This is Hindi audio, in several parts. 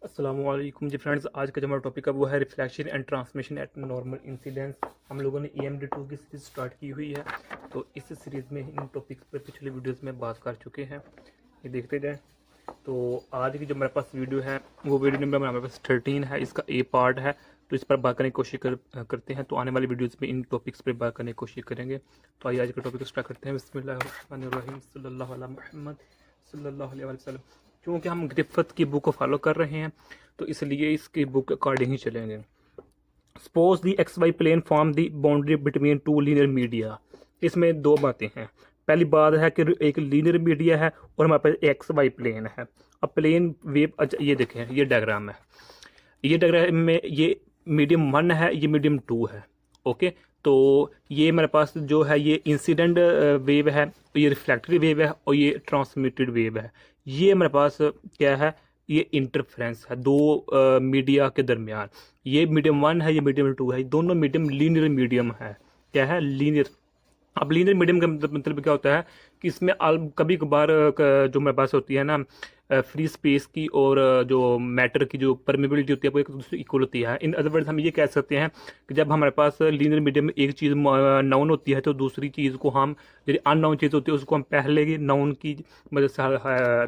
अस्सलामुअलैकुम जी फ्रेंड्स। आज का जो हमारा टॉपिक है वो है reflection and transmission eight normal incidence. हम लोगों ने EMD2 की सीरीज स्टार्ट की हुई है, तो इस सीरीज़ में इन टॉपिक्स पर पिछले वीडियोस में बात कर चुके हैं। ये देखते जाएं। तो आज की जो हमारे पास वीडियो है वो वीडियो नंबर हमारे पास 13 है, इसका ए पार्ट है। तो इस पर बात करने की कोशिश करते हैं। तो आने वाली वीडियोज़ में इन टॉपिक्स पर बात करने की कोशिश करेंगे। तो आइए आज का टॉपिक स्टार्ट करते हैं। बिस्मिल्लाहिर्रहमानिर्रहीम सल्लल्लाहु अला मुहम्मद सल्लल्लाहु अलैहि वसल्लम। क्योंकि हम ग्रिफिथ की बुक को फॉलो कर रहे हैं तो इसलिए इसकी बुक अकॉर्डिंग ही चलेंगे। Suppose the x y plane form the boundary between two linear media. इसमें दो बातें हैं। पहली बात है कि एक लीनियर मीडिया है और हमारे पास एक्स वाई प्लेन है। अब प्लेन वेव, अच्छा ये देखें, ये डायग्राम है। ये डायग्राम में ये मीडियम 1 है, ये मीडियम 2 है। ओके, तो ये मेरे पास जो है ये इंसिडेंट वेव है, ये रिफ्लेक्टेड वेव है और ये ट्रांसमिटेड वेव है। ये मेरे पास क्या है, ये इंटरफ्रेंस है दो मीडिया के दरमियान। ये मीडियम 1 है, ये मीडियम 2 है। दोनों मीडियम लीनियर मीडियम है। क्या है? लीनियर। अब लीनियर मीडियम का मतलब क्या होता है कि इसमें कभी कभार जो मेरे पास होती है ना फ्री स्पेस की और जो मैटर की जो परमेबिलिटी होती है वो एक दूसरे इक्वल होती है। इन अदर वर्ड्स हम ये कह सकते हैं कि जब हमारे पास लीनियर मीडियम में एक चीज़ नाउन होती है तो दूसरी चीज़ को हम, जो अननाउन चीज़ होती है उसको हम पहले की नाउन की मदद से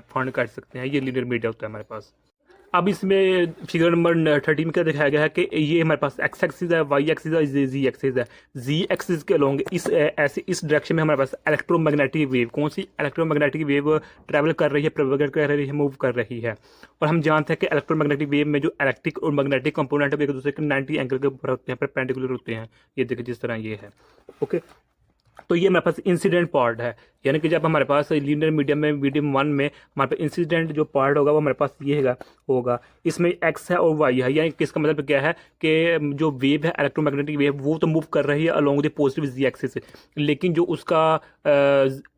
फाइंड कर सकते हैं। ये लीनियर मीडिया होता है हमारे पास। अब इसमें फिगर नंबर 13 में क्या दिखाया गया है कि ये हमारे पास एक्स एक्सिस है, वाई एक्सिस है, जी एक्सिस है। जी एक्सिस के अलोंग इस ऐसे इस डायरेक्शन में हमारे पास इलेक्ट्रोमैग्नेटिक वेव, कौन सी इलेक्ट्रोमैग्नेटिक वेव ट्रैवल कर रही है, प्रोपेगेट कर रही है, मूव कर रही है। और हम जानते हैं कि इलेक्ट्रोमैग्नेटिक वेव में जो इलेक्ट्रिक और मैग्नेटिक कंपोनेंट है एक दूसरे के 90 एंगल के ऊपर होते हैं, परपेंडिकुलर होते हैं। ये देखिए जिस तरह ये है। ओके, तो ये हमारे पास इंसिडेंट पार्ट है। यानी कि जब हमारे पास लीनियर मीडियम में मीडियम 1 में हमारे पास इंसिडेंट जो पार्ट होगा वो हमारे पास ये होगा। इसमें एक्स है और वाई है। यानी कि इसका मतलब क्या है कि जो वेव है इलेक्ट्रोमैग्नेटिक वेव वो तो मूव कर रही है along the positive z axis, लेकिन जो उसका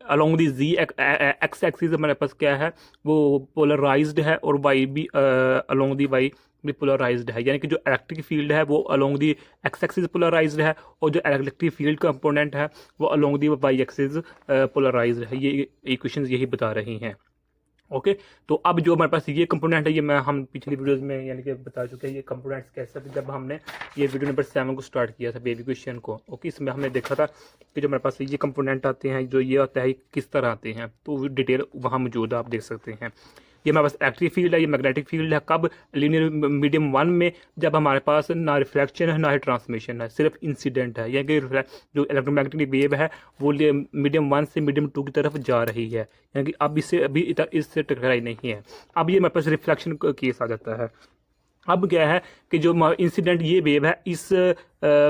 along the z x axis हमारे पास क्या है, वो पोलराइज्ड है और वाई भी अलोंग द वाई भी पोलराइज्ड है। यानी कि जो इलेक्ट्रिक फील्ड है वो along the x axis polarized है और जो इलेक्ट्रिक फील्ड कंपोनेंट है वो along the y axis polarized है। ये इक्वेशंस यही बता रही हैं। ओके, तो अब जो हमारे पास ये कंपोनेंट है, ये मैं हम पिछली वीडियोस में यानी कि बता चुके हैं ये कंपोनेंट्स कैसे थे जब हमने ये वीडियो नंबर 7 को स्टार्ट किया था बेबी क्वेश्चन को। ओके, इसमें हमने देखा था कि जो हमारे पास ये कंपोनेंट आते हैं, जो ये आता है किस तरह आते हैं, तो डिटेल वहाँ मौजूद है, आप देख सकते हैं। ये हमारे पास इलेक्ट्रिक फील्ड है, ये मैग्नेटिक फील्ड है। कब? लीनियर मीडियम 1 में, जब हमारे पास ना रिफ्लेक्शन है ना ही ट्रांसमिशन है, सिर्फ इंसिडेंट है। यानी कि जो इलेक्ट्रोमैग्नेटिक वेव है वो मीडियम 1 से मीडियम 2 की तरफ जा रही है। यानी कि अब इससे अभी इससे टकराई नहीं है। अब ये हमारे पास रिफ्लेक्शन केस आ जाता है। अब क्या है कि जो इंसिडेंट ये वेव है इस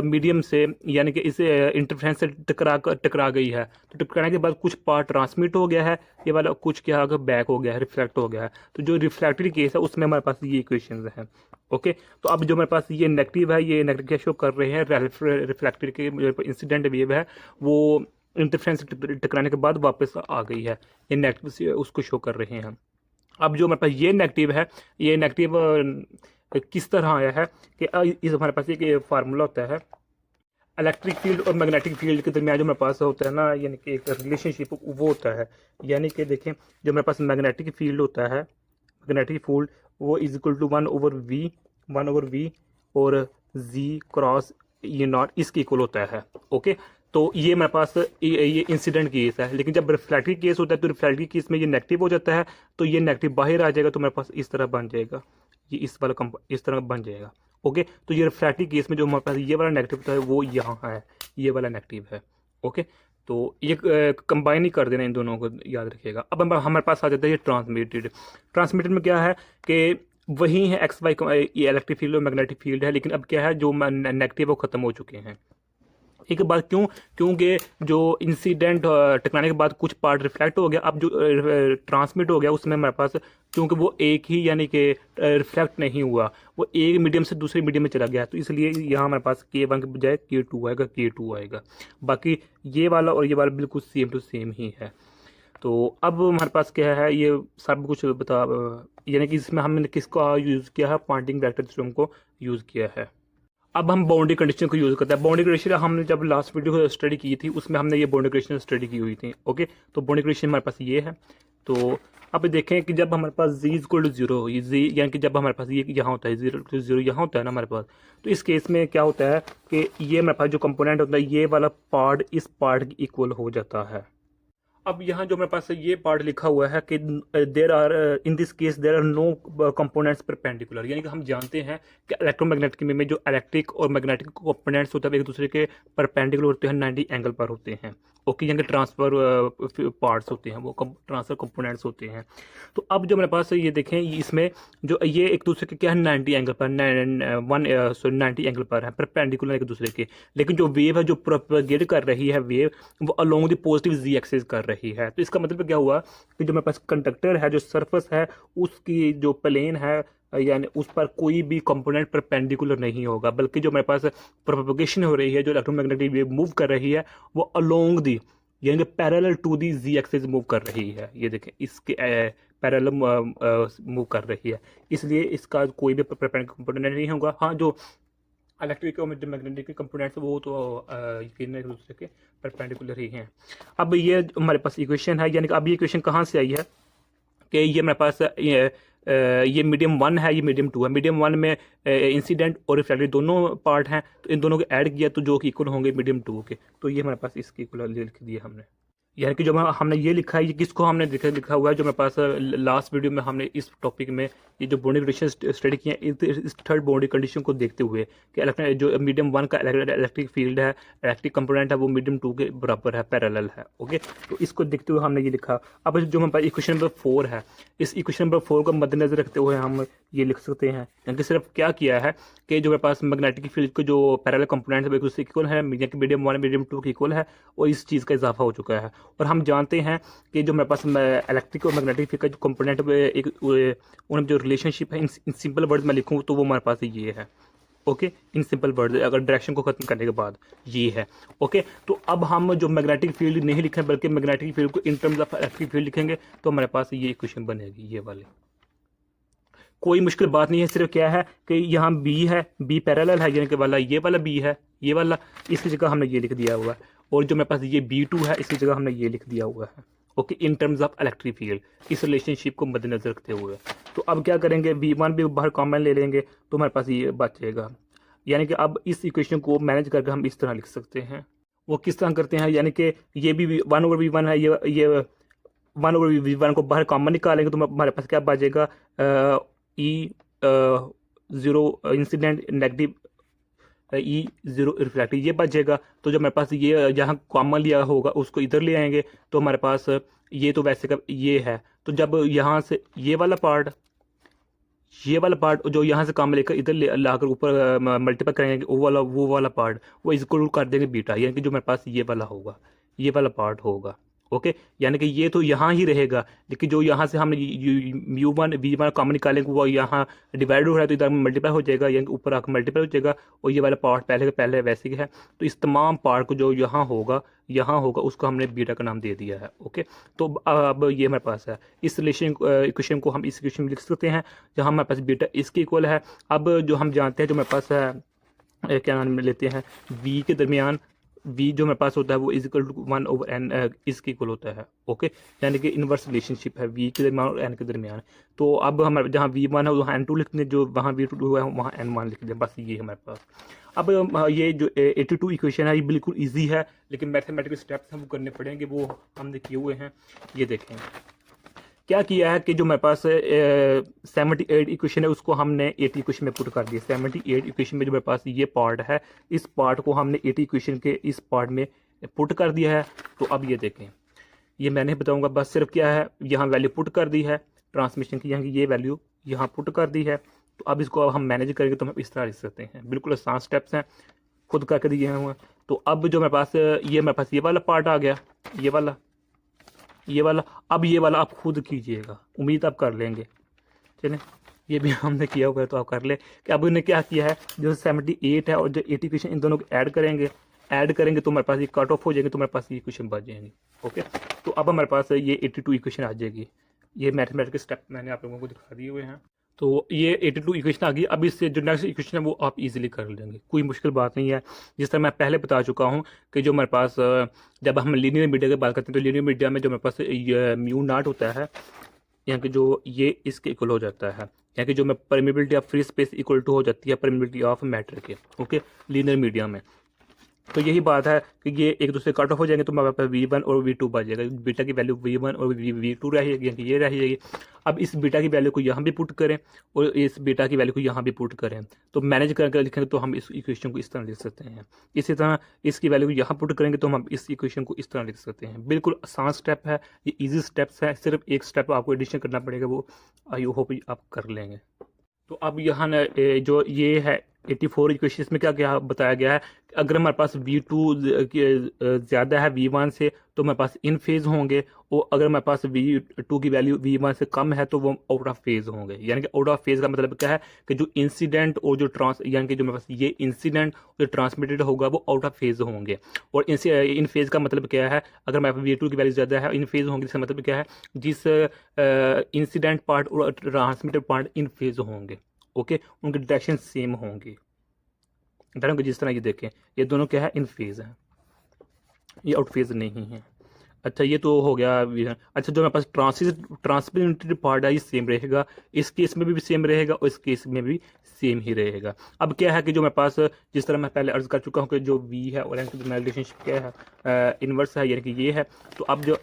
मीडियम से, यानी कि इस इंटरफ्रेंस से टकरा गई है। तो टकराने के बाद कुछ पार्ट ट्रांसमिट हो गया है, ये वाला कुछ क्या होगा, बैक हो गया है, रिफ्लेक्ट हो गया है। तो जो रिफ्लेक्टेड केस है उसमें हमारे पास ये इक्वेशंस हैं। ओके, तो अब जो हमारे पास ये नेगेटिव है, ये नेगेटिव क्या शो कर रहे हैं, रिफ्लेक्टेड के इंसिडेंट वेव है वो इंटरफ्रेंस टकराने के बाद वापस आ गई है। ये नेगेटिव उसको शो कर रहे हैं। अब जो हमारे पास ये नेगेटिव है, ये नेगेटिव किस तरह आया है कि इस हमारे पास एक फार्मूला होता है इलेक्ट्रिक फील्ड और मैग्नेटिक फील्ड के दरमियान जो हमारे पास होता है ना, यानी कि एक रिलेशनशिप वो होता है। यानी कि देखें, जो हमारे पास मैग्नेटिक फील्ड होता है, मैग्नेटिक फील्ड वो इज इक्वल टू 1/v और जी क्रॉस ये नॉट इसके इक्वल होता है। ओके, तो ये हमारे पास ये इंसिडेंट केस है। लेकिन जब रिफ्लेक्टिव केस होता है तो रिफ्लेक्टिव केस में ये नेगेटिव हो जाता है, तो ये नेगेटिव बाहर आ जाएगा, तो हमारे पास इस तरह बन जाएगा, ये इस वाला इस तरह बन जाएगा। ओके, तो ये रिफ्लेक्टिव केस में जो हमारे पास ये वाला नेगेटिव होता है वो यहाँ है, ये वाला नेगेटिव है। ओके, तो ये कंबाइन ही कर देना, इन दोनों को याद रखिएगा। अब हमारे पास आ जाता है ये ट्रांसमिटेड में क्या है कि वही है एक्स वाई, ये इलेक्ट्रिक फील्ड और मैग्नेटिक फील्ड है, लेकिन अब क्या है जो नेगेटिव वो खत्म हो चुके हैं। एक बात क्यों? क्योंकि जो इंसिडेंट टकराने के बाद कुछ पार्ट रिफ्लेक्ट हो गया, अब जो ट्रांसमिट हो गया उसमें हमारे पास, क्योंकि वो एक ही यानी कि रिफ्लेक्ट नहीं हुआ, वो एक मीडियम से दूसरे मीडियम में चला गया, तो इसलिए यहाँ हमारे पास K1 के बजाय K2 आएगा, K2 आएगा। बाकी ये वाला और ये वाला बिल्कुल सेम टू सेम ही है। तो अब हमारे पास क्या है, ये सब कुछ बता, यानी कि इसमें हमने किसका यूज़ किया है, पॉइंटिंग वेक्टर थ्योरम को यूज़ किया है। अब हम बाउंड्री कंडीशन को यूज़ करते हैं। बाउंड्री कंडीशन हमने जब लास्ट वीडियो स्टडी की थी उसमें हमने ये बाउंड्री कंडीशन स्टडी की हुई थी। ओके, तो बाउंड्री कंडीशन हमारे पास ये है। तो अब देखें कि जब हमारे पास z इक्वल टू जीरो, जी यानी कि जब हमारे पास ये यहाँ होता है जीरो टू जीरो यहाँ होता है ना हमारे पास, तो इस केस में क्या होता है कि ये हमारे पास जो कंपोनेंट होता है ये वाला पार्ट इस पार्ट की इक्वल हो जाता है। अब यहाँ जो मेरे पास ये पार्ट लिखा हुआ है कि there are in this case there are no components perpendicular, यानी कि हम जानते हैं कि इलेक्ट्रोमैग्नेटिक में जो इलेक्ट्रिक और मैग्नेटिक कंपोनेंट्स होते हैं एक दूसरे के परपेंडिकुलर होते हैं, 90 एंगल पर होते हैं। ओके, यानी कि ट्रांसफर पार्ट्स होते हैं, वो ट्रांसफर कंपोनेंट्स होते हैं। तो अब जो मेरे पास ये देखें इसमें जो ये एक दूसरे के क्या है 90 एंगल पर 90 एंगल पर है, परपेंडिकुलर एक दूसरे के। लेकिन जो वेव है जो प्रोपेगेट कर रही है वेव, वो along the positive z axis कर रही है। तो इसका मतलब क्या हुआ कि जो मेरे पास कंडक्टर है जो सरफेस है उसकी जो प्लेन है यानी उस पर कोई भी कंपोनेंट परपेंडिकुलर नहीं होगा, बल्कि जो मेरे पास प्रोपेगेशन हो रही है जो इलेक्ट्रोमैग्नेटिक वेव मूव कर रही है वो अलोंग दी यानी कि parallel to the z axis move कर रही है। ये देखें इसके पैरेलल मूव कर रही है, इसलिए इसका कोई भी परपेंडिकुलर कंपोनेंट नहीं होगा। हाँ, जो इलेक्ट्रिक और मैग्नेटिक कंपोनेंट्स वो तो यकीन एक दूसरे के परपेंडिकुलर ही हैं। अब ये हमारे पास इक्वेशन है, यानी कि अब ये इक्वेशन कहाँ से आई है कि ये मेरे पास ये मीडियम 1 है, ये मीडियम 2 है। मीडियम 1 में इंसिडेंट और रिफ्लेक्टेड दोनों पार्ट हैं, तो इन दोनों को ऐड किया तो जो कि इक्वल होंगे मीडियम 2 के। तो ये हमारे पास इसकी इक्वल लिख दिया हमने, यानी कि जो हमने ये लिखा है ये किसको हमने लिखा हुआ है, जो मेरे पास लास्ट वीडियो में हमने इस टॉपिक में ये जो बाउंड्री कंडीशन स्टडी की है इस थर्ड बाउंड्री कंडीशन को देखते हुए कि जो मीडियम 1 का इलेक्ट्रिक फील्ड है, इलेक्ट्रिक कंपोनेंट है वो मीडियम 2 के बराबर है, पैरेलल है। ओके, तो इसको देखते हुए हमने ये लिखा। अब जो हमारे पास इक्वेशन नंबर 4 है, इस इक्वेशन नंबर 4 को मद्देनजर रखते हुए हम ये लिख सकते हैं, यानी सिर्फ क्या किया है कि जो मेरे पास मैग्नेटिक फील्ड के जो पैरेलल कंपोनेंट है उससे इक्वल है, मीडियम 1 मीडियम 2 के इक्वल है, और इस चीज़ का इजाफा हो चुका है। और हम जानते हैं कि जो मेरे पास इलेक्ट्रिक और मैग्नेटिक फील्ड का जो कंपोनेंट एक उनमें जो रिलेशनशिप है इन सिंपल वर्ड में लिखूँ तो वो हमारे पास ये है। ओके, इन सिंपल वर्ड अगर डायरेक्शन को खत्म करने के बाद ये है। ओके, तो अब हम जो मैग्नेटिक फील्ड नहीं लिखें बल्कि मैग्नेटिक फील्ड को in terms of electric field लिखेंगे तो हमारे पास ये इक्वेशन बनेगी, ये वाले। कोई मुश्किल बात नहीं है, सिर्फ क्या है कि यहाँ बी है, बी पैरेलल है, यानी कि वाला ये वाला बी है, ये वाला, इसकी जगह हमने ये लिख दिया हुआ है। और जो मेरे पास ये B2 है इसकी जगह हमने ये लिख दिया हुआ है। Okay, in terms of electric field, इस रिलेशनशिप को मद्देनजर रखते हुए। तो अब क्या करेंगे, V1 भी बाहर कॉमन ले लेंगे तो हमारे पास ये बचेगा। यानी कि अब इस इक्वेशन को मैनेज करके हम इस तरह लिख सकते हैं। वो किस तरह करते हैं, यानी कि ये भी 1/V1 है, ये 1/V1 को बाहर कॉमन निकालेंगे तो हमारे पास क्या बचेगा, E0 incident negative E0 reflective ये बचेगा। तो जब मेरे पास ये यहाँ कॉमन लिया होगा उसको इधर ले आएंगे तो हमारे पास ये तो वैसे का ये है। तो जब यहाँ से ये वाला पार्ट जो यहाँ से कॉमन लेकर इधर लाकर ऊपर मल्टीप्लाई करेंगे वो वाला पार्ट वो इसको कर देंगे बीटा, यानी कि जो मेरे पास ये वाला होगा, ये वाला पार्ट होगा। ओके, यानी कि ये तो यहाँ ही रहेगा, लेकिन जो यहाँ से हमने U1 V1 कॉमन निकालेंगे वो यहाँ डिवाइड हो रहा है तो इधर मल्टीप्लाई हो जाएगा, यानी कि ऊपर आकर मल्टीप्लाई हो जाएगा, और ये वाला पार्ट पहले के पहले वैसे ही है। तो इस तमाम पार्ट को जो यहाँ होगा उसको हमने बीटा का नाम दे दिया है। ओके, तो अब ये हमारे पास है, इस रिलेशन इक्वेशन को हम इस इक्वेशन में लिख सकते हैं जहाँ हमारे पास बीटा इसके इक्वल है। अब जो हम जानते हैं जो मेरे पास है क्या नाम लेते हैं V के दरमियान, V जो मेरे पास होता है वो इजिकल टू 1/n इसके इक्वल होता है। ओके, यानी कि इनवर्स रिलेशनशिप है V के दरमियान और N के दरमियान। तो अब हमारे जहाँ V1 है वहाँ N2 लिख दें, जो वहाँ V2 है वहाँ N1 लिख दें, बस ये हमारे पास। अब ये जो 82 इक्वेशन है ये बिल्कुल ईजी है, लेकिन मैथमेटिकल स्टेप्स हमको करने पड़ेंगे, वो हमने किए हुए हैं। ये देखें क्या किया है कि जो मेरे पास 78 इक्वेशन है उसको हमने 80 इक्वेशन में पुट कर दिया। 78 इक्वेशन में जो मेरे पास ये पार्ट है इस पार्ट को हमने 80 इक्वेशन के इस पार्ट में पुट कर दिया है। तो अब ये देखें, ये मैंने बताऊंगा, बस सिर्फ क्या है यहाँ वैल्यू पुट कर दी है ट्रांसमिशन की, यहाँ की ये वैल्यू यहाँ पुट कर दी है। तो अब इसको हम मैनेज करेंगे तो हम इस तरह लिख सकते हैं, बिल्कुल आसान स्टेप्स हैं, खुद करके दिए हुए हैं। तो अब जो मेरे पास ये वाला पार्ट आ गया, ये वाला अब ये वाला आप खुद कीजिएगा, उम्मीद आप कर लेंगे। चलें, ये भी हमने किया हुआ है तो आप कर ले कि अब इन्हें क्या किया है, जो 78 है और जो 80 क्वेश्चन इन दोनों को ऐड करेंगे तो हमारे पास ये कट ऑफ हो जाएंगे, तो हमारे पास ये क्वेश्चन बच जाएंगे। ओके, तो अब हमारे पास ये 82 इक्वेशन आ जाएगी। ये मैथमेटिकल स्टेप मैंने आप लोगों को दिखा दिए हुए हैं। तो ये 82 इक्वेशन आ गई। अब इससे जो नेक्स्ट इक्वेशन है वो आप इजीली कर लेंगे, कोई मुश्किल बात नहीं है। जिस तरह मैं पहले बता चुका हूँ कि जो हमारे पास जब हम लीनियर मीडिया की बात करते हैं तो लीनियर मीडिया में जो हमारे पास म्यू नॉट होता है, यहाँ की जो ये इसके इक्वल हो जाता है, यहाँ की जो मैं permeability of free space equal to हो जाती है परमिबिलिटी ऑफ मैटर के, ओके, लीनियर मीडिया में। तो यही बात है कि ये एक दूसरे कट ऑफ हो जाएंगे तो हमारे पास V1 और V2 बच जाएगा। बीटा की वैल्यू V1 और V2 रहेगी, यानी कि ये रहेगी। अब इस बीटा की वैल्यू को यहाँ भी पुट करें और इस बीटा की वैल्यू को यहाँ भी पुट करें, तो मैनेज करके लिखेंगे तो हम इस इक्वेशन को इस तरह लिख सकते हैं। इसी तरह इसकी वैल्यू को यहाँ पुट करेंगे तो हम इस इक्वेशन को इस तरह लिख सकते हैं। बिल्कुल आसान स्टेप है, ये ईजी स्टेप्स है, सिर्फ एक स्टेप आपको एडिशन करना पड़ेगा, वो आई होप आप कर लेंगे। तो अब यहाँ न जो ये है 84 इक्वेशन, इसमें क्या क्या बताया गया है, अगर हमारे पास V2 ज़्यादा है V1 से तो हमारे पास इन फेज़ होंगे, और अगर हमारे पास V2 की वैल्यू V1 से कम है तो वो आउट ऑफ फेज़ होंगे। यानी कि आउट ऑफ फेज़ का मतलब क्या है कि जो इंसिडेंट और जो यानी कि जो मेरे पास ये इंसिडेंट जो ट्रांसमिटेड होगा वो आउट ऑफ फेज़ होंगे। और इन फेज़ का मतलब क्या है, अगर हमारे पास V2 की वैल्यू ज़्यादा है इन फेज़ होंगे, इसका मतलब क्या है जिस इंसिडेंट पार्ट और ट्रांसमिटेड पार्ट इन फेज़ होंगे, ओके, उनके डायरेक्शन सेम होंगे। जिस तरह ये देखें ये दोनों क्या है, इन फेज है, ये आउट फेज नहीं है। अच्छा ये तो हो गया। अच्छा जो मेरे पास ट्रांसमिटेड पार्ट है ये सेम रहेगा, इस केस में भी सेम रहेगा और इस केस में भी सेम ही रहेगा। अब क्या है कि जो मेरे पास जिस तरह मैं पहले अर्ज कर चुका हूँ कि जो V है और एन के दरमियान रिलेशनशिप क्या है, इनवर्स है, यानी कि ये है। तो अब जो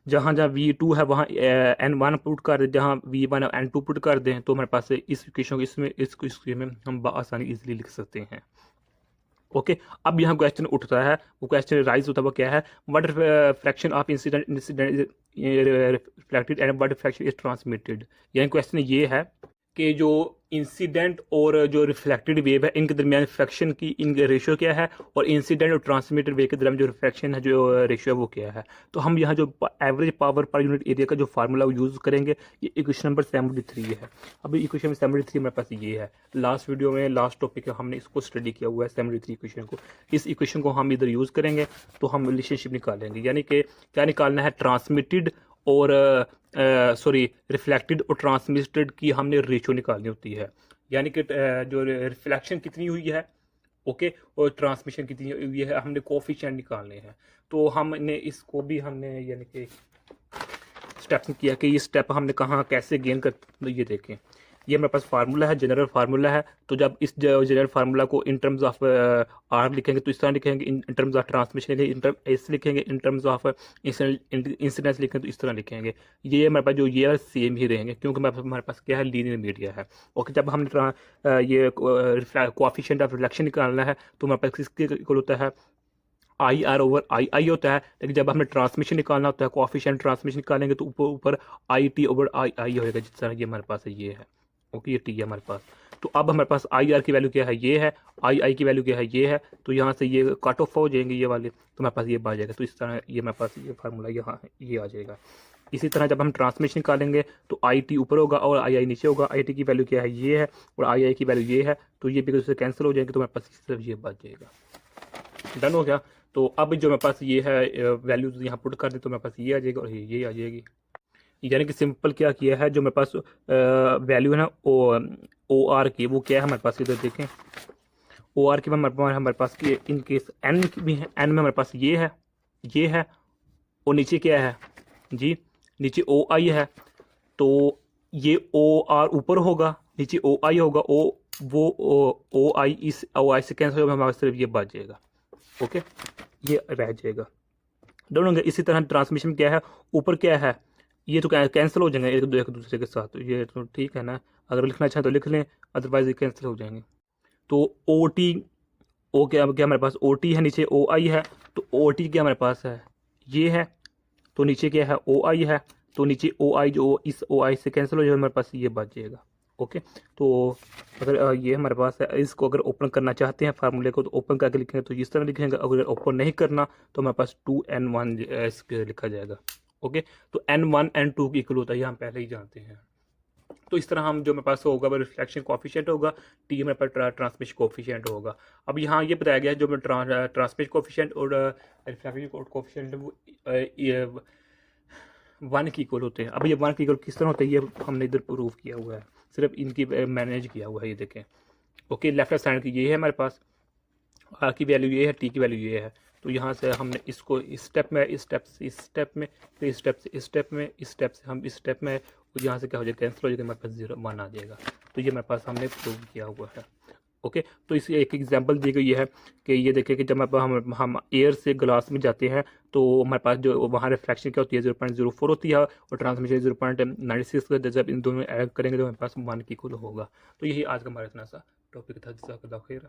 जहाँ जहाँ V2 है वहाँ N1 पुट कर दें, जहाँ V1 है N2 पुट कर दें, तो हमारे पास इस इक्वेशन को इसमें हम आसानी इजीली लिख सकते हैं, ओके। अब यहाँ क्वेश्चन उठता है, वो क्वेश्चन राइज होता है, वो क्या है, what fraction of incident reflected and what fraction is transmitted. यानी क्वेश्चन ये है कि जो इंसिडेंट और जो रिफ्लेक्टेड वेव है इनके दरमियान फ्रैक्शन की इनका रेशियो क्या है, और इंसिडेंट और ट्रांसमिटेड वेव के दरमियान जो रिफ्लेक्शन है जो रेशियो है वो क्या है। तो हम यहाँ जो average power per unit area का जो फार्मूला यूज़ करेंगे, ये इक्वेशन नंबर 73 है। अभी इक्वेशन 73 मेरे पास ये है, लास्ट वीडियो में लास्ट टॉपिक है हमने इसको स्टडी किया हुआ है 73 इक्वेशन को। इस इक्वेशन को हम इधर यूज़ करेंगे तो हम रिलेशनशिप निकालेंगे, यानी कि क्या निकालना है, ट्रांसमिटेड और सॉरी रिफ्लेक्टेड और ट्रांसमिटेड की हमने रेशियो निकालनी होती है। यानी कि जो रिफ्लेक्शन कितनी हुई है, ओके, और ट्रांसमिशन कितनी हुई है, हमने कोफिशिएंट निकालने हैं। तो हमने इसको भी हमने यानी कि स्टेप्स किया कि ये स्टेप हमने कहाँ कैसे गेन कर, तो ये देखें ये मेरे पास फार्मूला है, जनरल फार्मूला है। तो जब इस जनरल फार्मूला को इन टर्म्स ऑफ आर लिखेंगे तो इस तरह लिखेंगे, इन टर्म्स ऑफ ट्रांसमिशन लिखेंगे ऐसे लिखेंगे, इन टर्म्स ऑफ इंसिडेंस लिखेंगे तो इस तरह लिखेंगे। ये हमारे पास जो ये सेम ही रहेंगे क्योंकि हमारे पास क्या है, लीनियर मीडिया है। ओके, जब हमने ये कोएफिशिएंट ऑफ रिफ्लेक्शन निकालना है तो हमारे पास किसके इक्वल होता है, आई आर ओवर आई आई होता है। लेकिन जब हमें ट्रांसमिशन निकालना होता है, कोएफिशिएंट ट्रांसमिशन निकालेंगे तो ऊपर ऊपर आई टी ओवर आई आई होएगा, जिस तरह ये हमारे पास है, ये है, ओके, ये टी है हमारे पास। तो अब हमारे पास आई आर की वैल्यू क्या है, ये है, आई आई की वैल्यू क्या है, ये है। तो यहाँ से ये कट ऑफ हो जाएंगे ये वाले, तो हमारे पास ये आ जाएगा। तो इस तरह ये हमारे पास ये फार्मूला यहाँ है, ये आ जाएगा। इसी तरह जब हम ट्रांसमिशन निकालेंगे तो आई टी ऊपर होगा और आई आई नीचे होगा। आई टी की वैल्यू क्या है, ये है, और आई आई की वैल्यू ये है। तो ये भी कैंसिल हो जाएंगे तो हमारे पास इस तरफ ये बच जाएगा। डन हो गया। तो अब जो मेरे पास ये है वैल्यूज यहाँ पुट कर दे तो मेरे पास ये आ जाएगा और ये आ जाएगी। यानी कि सिंपल क्या किया है, जो मेरे पास वैल्यू है ना ओ आर की, वो क्या है हमारे पास, इधर देखें ओ आर की हमारे पास की इन केस एन भी है, एन में हमारे पास ये है और नीचे क्या है जी, नीचे ओ आई है। तो ये ओ आर ऊपर होगा, नीचे ओ आई होगा, ओ आई इस ओ आई से कैंसिल होगा, हमारे सिर्फ ये बच जाएगा, ओके, ये रह जाएगा। डोंट। इसी तरह ट्रांसमिशन क्या है, ऊपर क्या है, ये तो कैंसिल हो जाएंगे एक दूसरे के साथ, तो ये तो ठीक है ना, अगर लिखना चाहें तो लिख लें, अदरवाइज ये कैंसिल हो जाएंगे। तो ओ टी, ओ क्या हमारे पास ओ टी है, नीचे ओ आई है। तो ओ टी क्या हमारे पास है, ये है, तो नीचे क्या है ओ आई है। तो नीचे ओ आई जो इस ओ आई से कैंसिल हो जाएगा, हमारे पास ये बच जाएगा, ओके। तो अगर ये हमारे पास है, इसको अगर ओपन करना चाहते हैं फार्मूले को तो ओपन करके लिखेंगे तो इस तरह लिखेंगे। अगर ओपन नहीं करना तो हमारे पास 2n1 लिखा जाएगा, ओके। तो n1 n2 की इक्वल होता है, ये हम पहले ही जानते हैं। तो इस तरह हम जो मेरे पास होगा वो रिफ्लेक्शन कोफिशिएंट होगा, टी मेरे पास ट्रांसमिशन कोफिशिएंट होगा। अब यहाँ ये बताया गया है जो मैं ट्रांसमिशन कोफिशिएंट और रिफ्लेक्शन कोफिशिएंट वो 1 के इक्वल होते हैं। अब ये 1 के इक्वल किस तरह होते हैं, ये हमने इधर प्रूव किया हुआ है, सिर्फ इनकी मैनेज किया हुआ है, ये देखें। ओके, लेफ्ट हैंड साइड की ये है हमारे पास, आर की वैल्यू ये है, टी की वैल्यू ये है। तो यहाँ से हमने इसको इस स्टेप में, इस स्टेप से इस स्टेप में, फिर इस स्टेप से इस स्टेप में, इस स्टेप से हम इस स्टेप में, और यहाँ से क्या हो जाएगा, कैंसिल हो जाएगा, हमारे पास 0 1 आ जाएगा। तो ये हमारे पास हमने प्रूव किया हुआ है। ओके, तो इसी एक एग्जांपल दी गई है कि ये देखें कि जब हम एयर से ग्लास में जाते हैं तो हमारे पास जो वहाँ रिफ्लेक्शन क्या होती है, 0.04 होती है, और ट्रांसमिशन 0.96। जब इन दोनों ऐड करेंगे तो हमारे पास 1 की इक्वल होगा। तो यही आज का हमारा इतना सा टॉपिक था। जज़ाकल्लाह खैर।